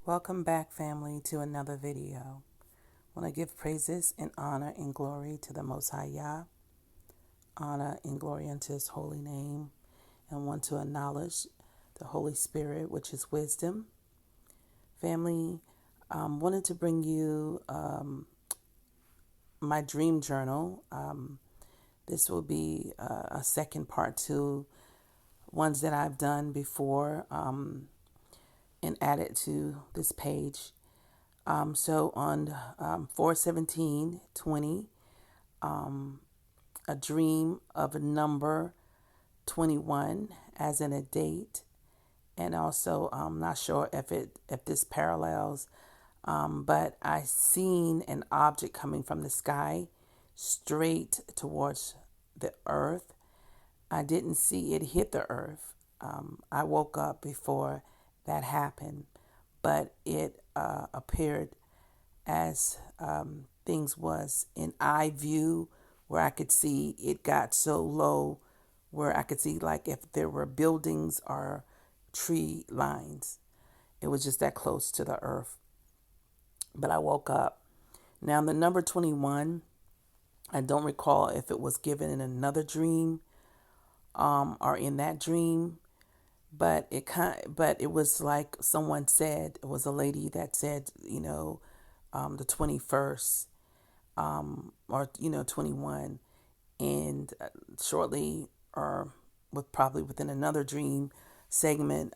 Welcome back, family, to another video. I want to give praises and honor and glory to the Most High Yah, honor and glory unto His holy name, and want to acknowledge the Holy Spirit, which is wisdom. Family, wanted to bring you my dream journal. This will be a second part to ones that I've done before and added to this page. So on 4/17/20, a dream of a number 21 as in a date, and also I'm not sure if this parallels, but I seen an object coming from the sky straight towards the earth. I didn't see it hit the earth. I woke up before that happened, but it appeared as things was in eye view, where I could see it got so low where I could see like if there were buildings or tree lines. It was just that close to the earth. But I woke up. Now the number 21, I don't recall if it was given in another dream or in that dream, but it was like someone said, it was a lady that said, the 21st, or 21, and shortly, or probably within another dream segment,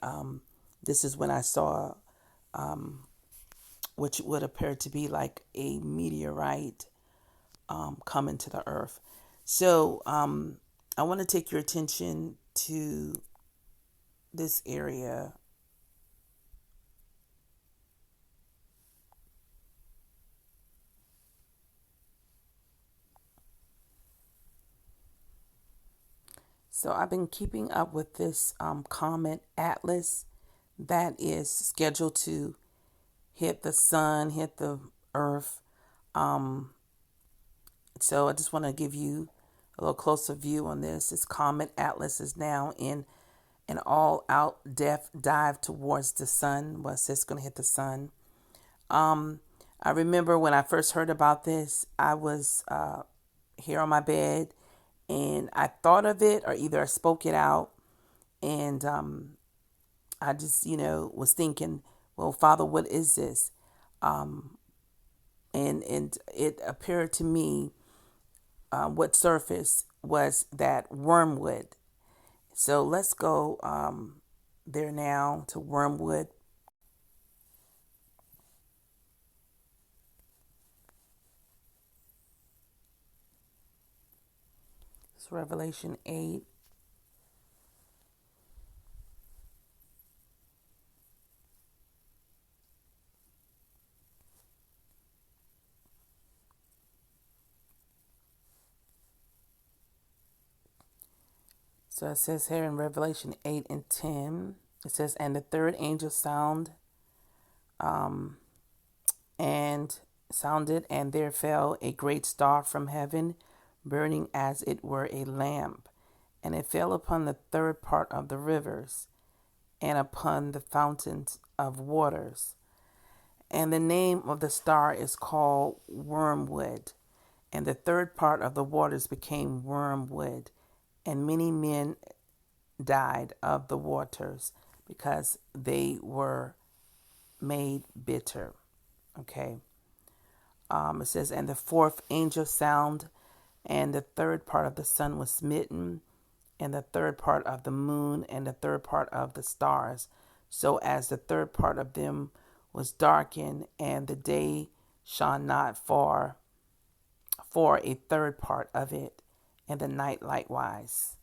this is when I saw which would appear to be like a meteorite coming to the earth. So I want to take your attention to this area. So I've been keeping up with this Comet Atlas that is scheduled to hit the sun, hit the earth. So I just want to give you a little closer view on this. This Comet Atlas is now in an all-out death dive towards the sun. Well, it's going to hit the sun. I remember when I first heard about this, I was here on my bed, and I thought of it, or either I spoke it out, and I just, was thinking, well, Father, what is this? And it appeared to me, what surfaced was that wormwood. So let's go there now to wormwood. It's Revelation 8. So it says here in Revelation 8 and 10, it says, and the third angel and sounded, and there fell a great star from heaven, burning as it were a lamp, and it fell upon the third part of the rivers, and upon the fountains of waters. And the name of the star is called Wormwood, and the third part of the waters became wormwood, and many men died of the waters because they were made bitter. Okay. It says, and the fourth angel sound, and the third part of the sun was smitten, and the third part of the moon, and the third part of the stars, so as the third part of them was darkened, and the day shone not for a third part of it, and the night likewise.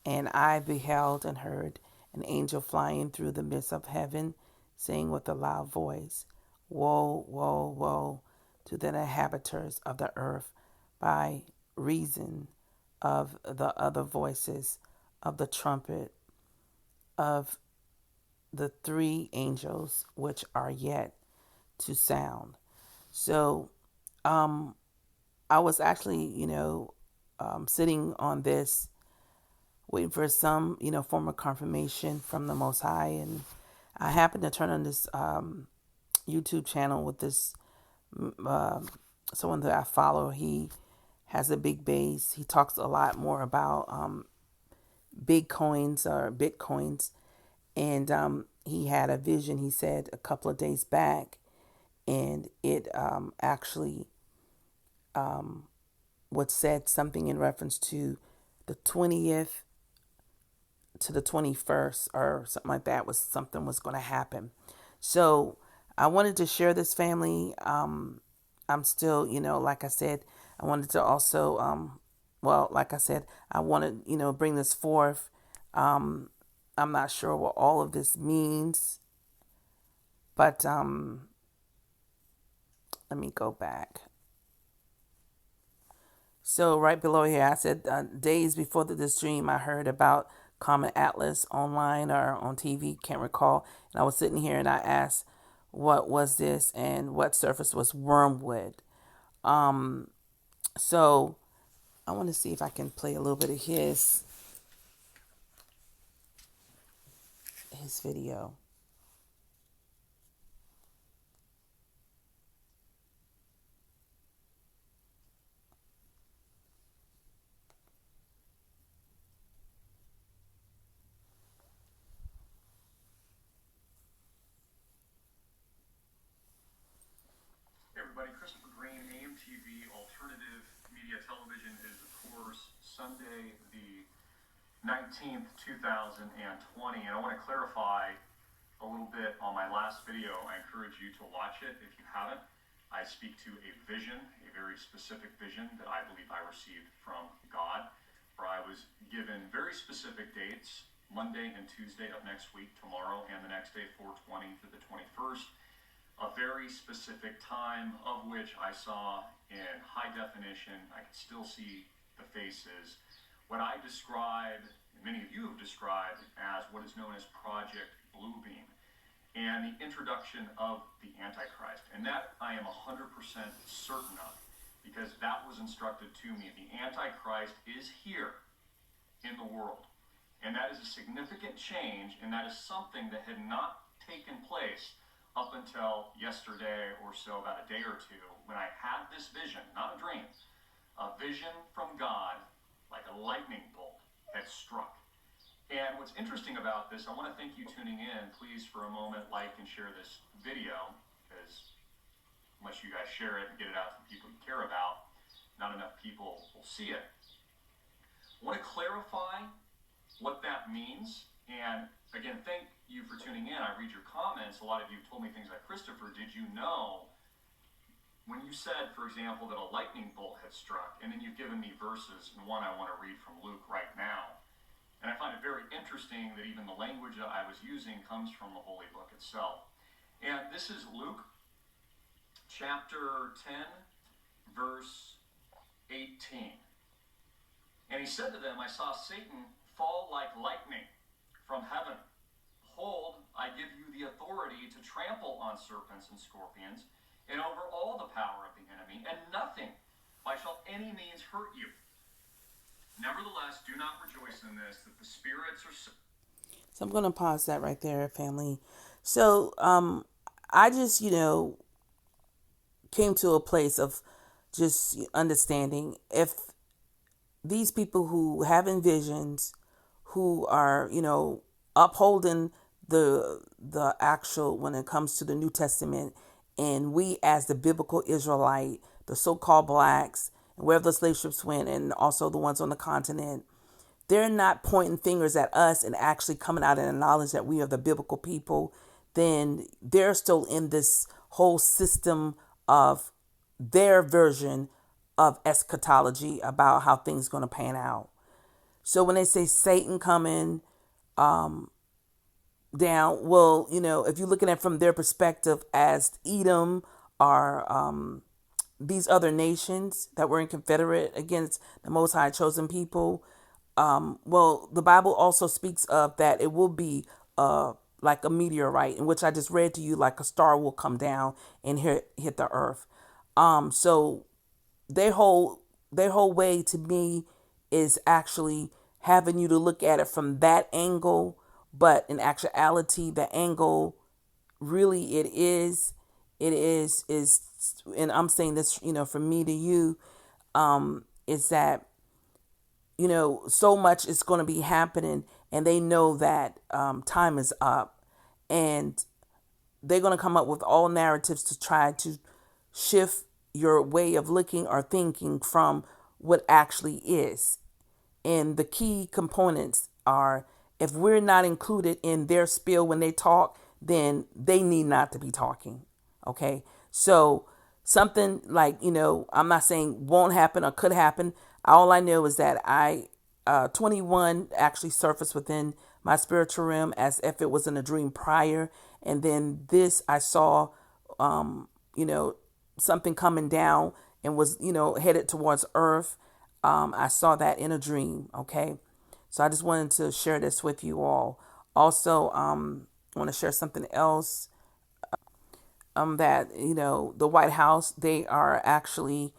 And I beheld and heard an angel flying through the midst of heaven, saying with a loud voice, Woe, woe, woe to the inhabitants of the earth, by reason of the other voices of the trumpet of the three angels which are yet to sound. So I was actually, sitting on this, waiting for some, form of confirmation from the Most High. And I happened to turn on this YouTube channel with this uh, someone that I follow. He has a big base. He talks a lot more about big coins or bitcoins, and he had a vision. He said a couple of days back, and it actually was said something in reference to the 20th to the 21st or something like that, was something was going to happen. So I wanted to share this, family. I'm still, like I said, I wanted to also, well, like I said, I wanted, bring this forth. I'm not sure what all of this means, but let me go back. So right below here, I said days before this dream, I heard about Comet Atlas online or on TV, can't recall. And I was sitting here and I asked, what was this and what surface was wormwood? So I want to see if I can play a little bit of his video. Hey everybody, Christopher Green, AMTV Alternative Media Television is, of course, Sunday the 19th, 2020, and I want to clarify a little bit on my last video. I encourage you to watch it if you haven't. I speak to a vision, a very specific vision that I believe I received from God, where I was given very specific dates, Monday and Tuesday of next week, tomorrow and the next day, 4/20 to the 21st, a very specific time of which I saw in high definition. I could still see the faces. What I describe, and many of you have described, as what is known as Project Bluebeam, and the introduction of the Antichrist. And that I am 100% certain of, because that was instructed to me. The Antichrist is here in the world. And that is a significant change, and that is something that had not taken place up until yesterday or so, about a day or two, when I had this vision, not a dream, a vision from God, like a lightning bolt had struck. And what's interesting about this, I want to thank you tuning in. Please, for a moment, like and share this video, because unless you guys share it and get it out to the people you care about, not enough people will see it. I want to clarify what that means. And again, thank you for tuning in. I read your comments. A lot of you told me things like, Christopher, did you know when you said, for example, that a lightning bolt had struck? And then you've given me verses, and one I want to read from Luke right now. And I find it very interesting that even the language that I was using comes from the Holy Book itself. And this is Luke chapter 10, verse 18. And he said to them, I saw Satan fall like lightning from heaven. Behold, I give you the authority to trample on serpents and scorpions, and over all the power of the enemy, and nothing by shall any means hurt you. Nevertheless, do not rejoice in this, that the spirits are... So I'm going to pause that right there, family. So I just, came to a place of just understanding if these people who have visions, who are, upholding the actual, when it comes to the New Testament, and we as the biblical Israelite, the so-called blacks, and wherever the slave ships went, and also the ones on the continent, they're not pointing fingers at us and actually coming out and acknowledge that we are the biblical people, then they're still in this whole system of their version of eschatology about how things are going to pan out. So when they say Satan coming down, well, if you're looking at it from their perspective as Edom or these other nations that were in confederate against the Most High chosen people, well, the Bible also speaks of that it will be like a meteorite, in which I just read to you, like a star will come down and hit the earth. So their whole way to me is actually having you to look at it from that angle, but in actuality, the angle really is, and I'm saying this, from me to you, is that, so much is going to be happening, and they know that time is up, and they're going to come up with all narratives to try to shift your way of looking or thinking from what actually is. And the key components are, if we're not included in their spiel when they talk, then they need not to be talking. Okay. So something like, I'm not saying won't happen or could happen. All I know is that 21 actually surfaced within my spiritual realm as if it was in a dream prior. And then this, I saw, you know, something coming down and was, headed towards earth. I saw that in a dream. Okay. So I just wanted to share this with you all. Also, I want to share something else. That, the White House, they are actually,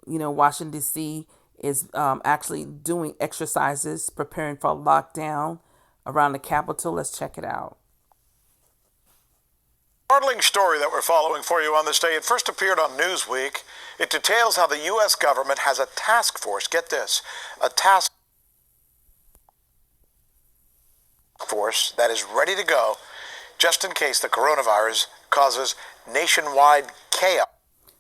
Washington, D.C. is actually doing exercises, preparing for a lockdown around the Capitol. Let's check it out. Startling story that we're following for you on this day. It first appeared on Newsweek. It details how the U.S. government has a task force. Get this, a task force that is ready to go just in case the coronavirus causes nationwide chaos.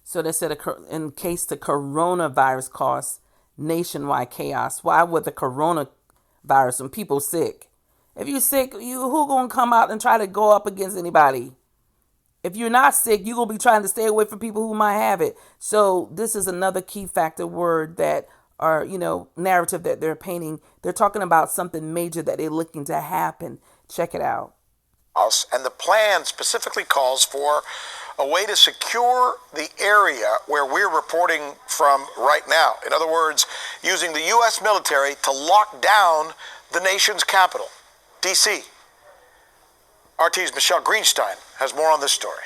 So they said in case the coronavirus causes nationwide chaos. Why would the coronavirus, when people sick? If you're sick, who gonna come out and try to go up against anybody? If you're not sick, you're going to be trying to stay away from people who might have it. So this is another key factor word that, or, narrative that they're painting. They're talking about something major that they're looking to happen. Check it out. And the plan specifically calls for a way to secure the area where we're reporting from right now. In other words, using the U.S. military to lock down the nation's capital, D.C. RT's Michelle Greenstein has more on this story.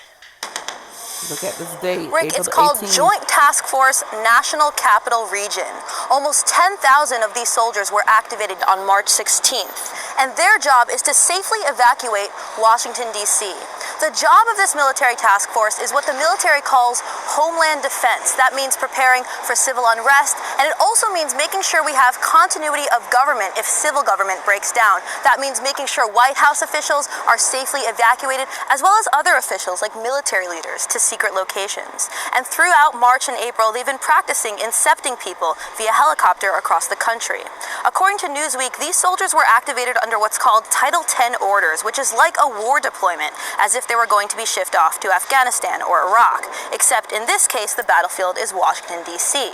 Look at this date. Rick, April it's called 18th. Joint Task Force National Capital Region. Almost 10,000 of these soldiers were activated on March 16th, and their job is to safely evacuate Washington, D.C. The job of this military task force is what the military calls homeland defense. That means preparing for civil unrest, and it also means making sure we have continuity of government if civil government breaks down. That means making sure White House officials are safely evacuated, as well as other officials like military leaders, to secret locations. And throughout March and April, they've been practicing incepting people via helicopter across the country. According to Newsweek, these soldiers were activated under what's called Title 10 orders, which is like a war deployment, as if they were going to be shipped off to Afghanistan or Iraq, except in this case, the battlefield is Washington, D.C.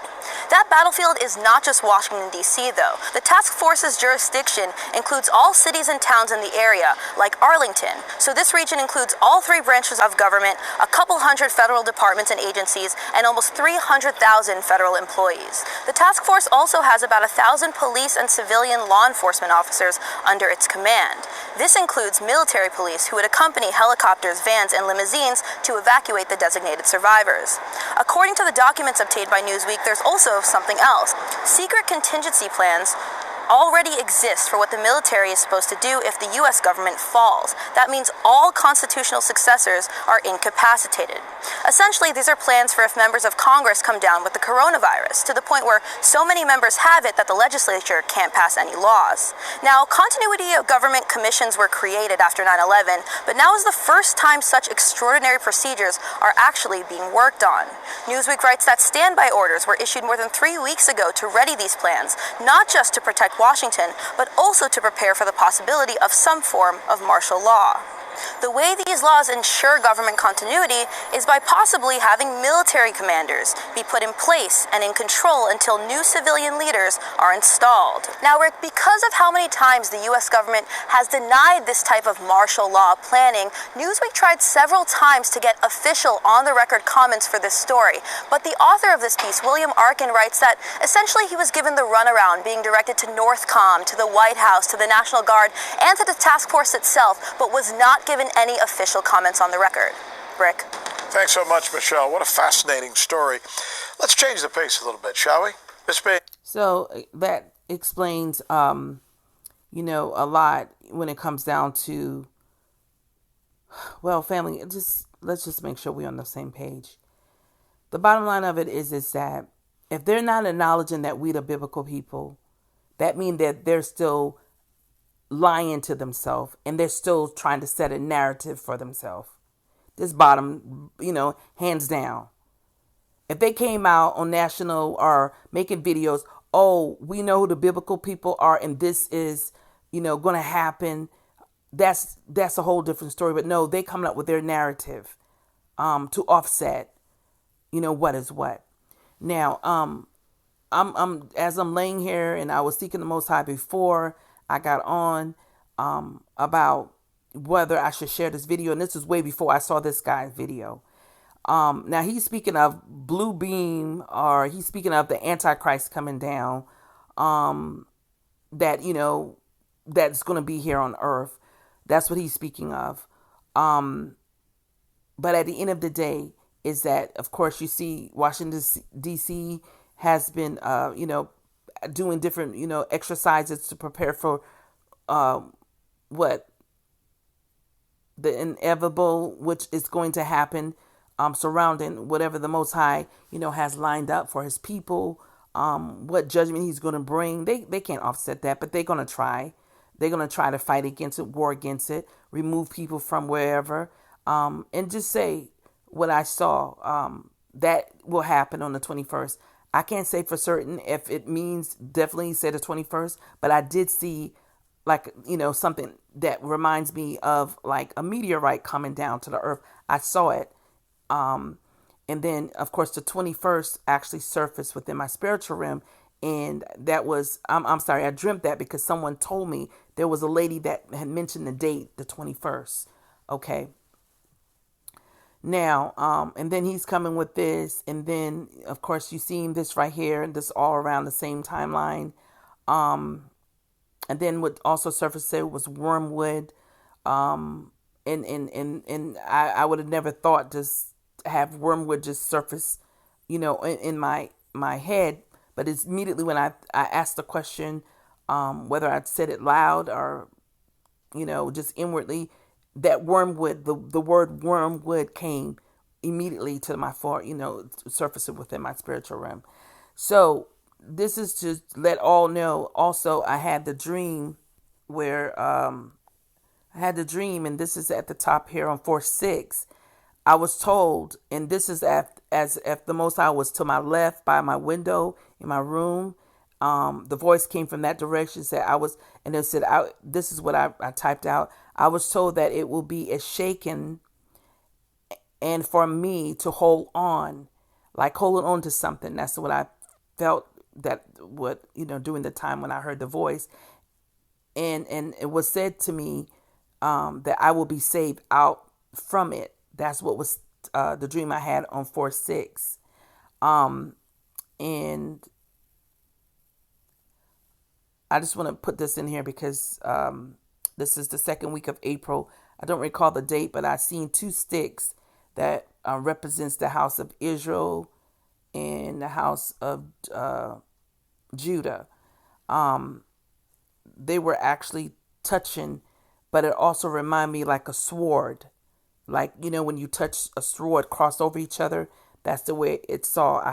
That battlefield is not just Washington, D.C., though. The task force's jurisdiction includes all cities and towns in the area, like Arlington. So this region includes all three branches of government, a couple hundred federal departments and agencies, and almost 300,000 federal employees. The task force also has about 1,000 police and civilian law enforcement officers under its command. This includes military police who would accompany helicopters, vans, and limousines to evacuate the designated survivors. According to the documents obtained by Newsweek, there's also something else. Secret contingency plans already exist for what the military is supposed to do if the U.S. government falls. That means all constitutional successors are incapacitated. Essentially, these are plans for if members of Congress come down with the coronavirus, to the point where so many members have it that the legislature can't pass any laws. Now, continuity of government commissions were created after 9/11, but now is the first time such extraordinary procedures are actually being worked on. Newsweek writes that standby orders were issued more than 3 weeks ago to ready these plans, not just to protect Washington, but also to prepare for the possibility of some form of martial law. The way these laws ensure government continuity is by possibly having military commanders be put in place and in control until new civilian leaders are installed. Now, Rick, because of how many times the U.S. government has denied this type of martial law planning, Newsweek tried several times to get official on-the-record comments for this story. But the author of this piece, William Arkin, writes that essentially he was given the runaround, being directed to Northcom, to the White House, to the National Guard, and to the task force itself, but was not given any official comments on the record. Rick? Thanks so much, Michelle. What a fascinating story. Let's change the pace a little bit, shall we? So that explains, a lot when it comes down to Well, family, just let's just make sure we're on the same page. The bottom line of it is that if they're not acknowledging that we the biblical people, that means that they're still lying to themselves and they're still trying to set a narrative for themselves. This bottom, hands down. If they came out on national or making videos, oh, we know who the biblical people are and this is, going to happen, that's a whole different story. But no, they coming up with their narrative to offset, what is what. Now, I'm as I'm laying here and I was seeking the Most High before I got on about whether I should share this video, and this was way before I saw this guy's video. Now he's speaking of blue beam, or he's speaking of the Antichrist coming down. That that's going to be here on Earth. That's what he's speaking of. But at the end of the day, is that of course you see Washington D.C. has been doing different exercises to prepare for what the inevitable, which is going to happen, surrounding whatever the Most High, has lined up for His people, what judgment He's going to bring. They can't offset that, but they're going to try. They're going to try to fight against it, war against it, remove people from wherever, and just say what I saw. That will happen on the 21st. I can't say for certain if it means definitely say the 21st, but I did see like something that reminds me of like a meteorite coming down to the earth. I saw it, and then of course the 21st actually surfaced within my spiritual realm, and that was I'm sorry, I dreamt that because someone told me there was a lady that had mentioned the date, the 21st. Okay. Now, and then he's coming with this, and then of course you seen this right here, and this all around the same timeline. And then what also surfaced there was wormwood. And I would have never thought to have wormwood just surface, in my head. But it's immediately when I asked the question, whether I'd said it loud or, just inwardly, that wormwood, the word wormwood came immediately to my fore, surfacing within my spiritual realm. So this is to let all know. Also, I had the dream where and this is at the top here on 4:6. I was told, and this is as if the Most High was to my left by my window in my room. The voice came from that direction. Said I was, and it said, "This is what I typed out." I was told that it will be a shaken, and for me to hold on, like holding on to something. That's what I felt that what during the time when I heard the voice, and it was said to me that I will be saved out from it. That's what was the dream I had on 4:6, and I just want to put this in here because this is the second week of April. I don't recall the date, but I seen two sticks that represents the house of Israel and the house of Judah. They were actually touching, but it also reminded me like a sword. Like, when you touch a sword cross over each other, that's the way I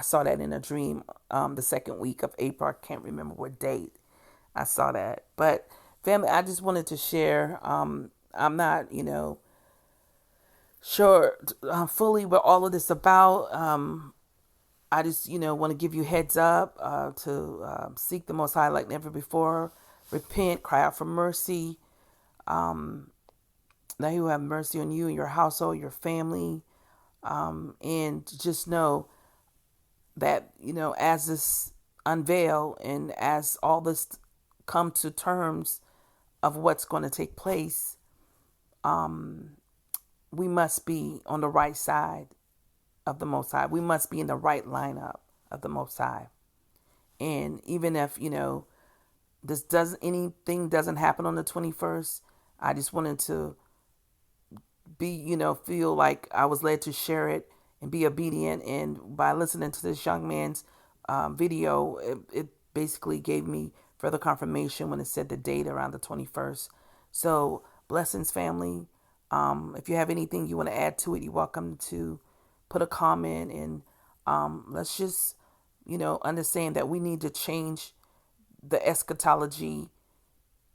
saw that in a dream the second week of April. I can't remember what date I saw that. But family, I just wanted to share. I'm not, sure fully what all of this about. I just, want to give you heads up to seek the Most High like never before. Repent, cry out for mercy. That He will have mercy on you and your household, your family. And just know that, as this unveil and as all this come to terms of what's going to take place, we must be on the right side of the Most High. We must be in the right lineup of the Most High. And even if, anything doesn't happen on the 21st, I just wanted to be, feel like I was led to share it and be obedient. And by listening to this young man's video, it basically gave me further confirmation when it said the date around the 21st. So blessings, family. If you have anything you want to add to it, you're welcome to put a comment, and let's just, understand that we need to change the eschatology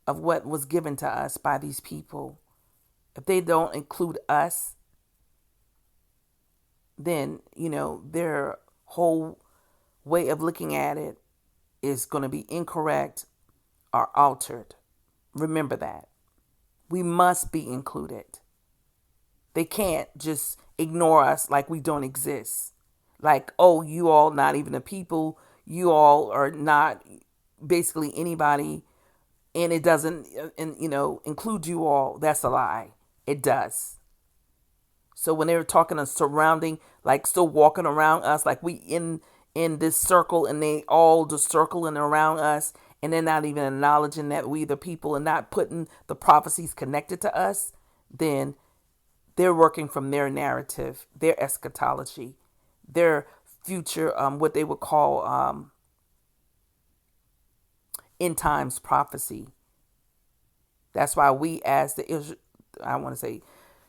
of what was given to us by these people. If they don't include us, then, their whole way of looking at it is going to be incorrect or altered. Remember that. We must be included. They can't just ignore us like we don't exist. Like, oh, you all not even a people. You all are not basically anybody, and it doesn't, include you all. That's a lie. It does. So when they were talking of surrounding, like still walking around us, like we in this circle, and they all just circling around us, and they're not even acknowledging that we the people and not putting the prophecies connected to us, then they're working from their narrative, their eschatology, their future, what they would call end times prophecy. That's why we as I want to say,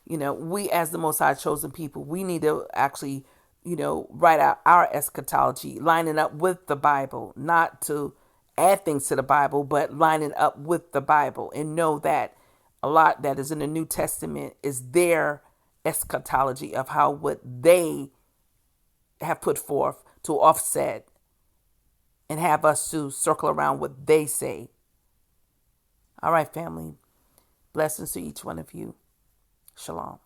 we as the Most High chosen people, we need to actually, write out our eschatology, lining up with the Bible, not to add things to the Bible, but lining up with the Bible, and know that a lot that is in the New Testament is their eschatology of how what they have put forth to offset and have us to circle around what they say. All right, family. Blessings to each one of you. Shalom.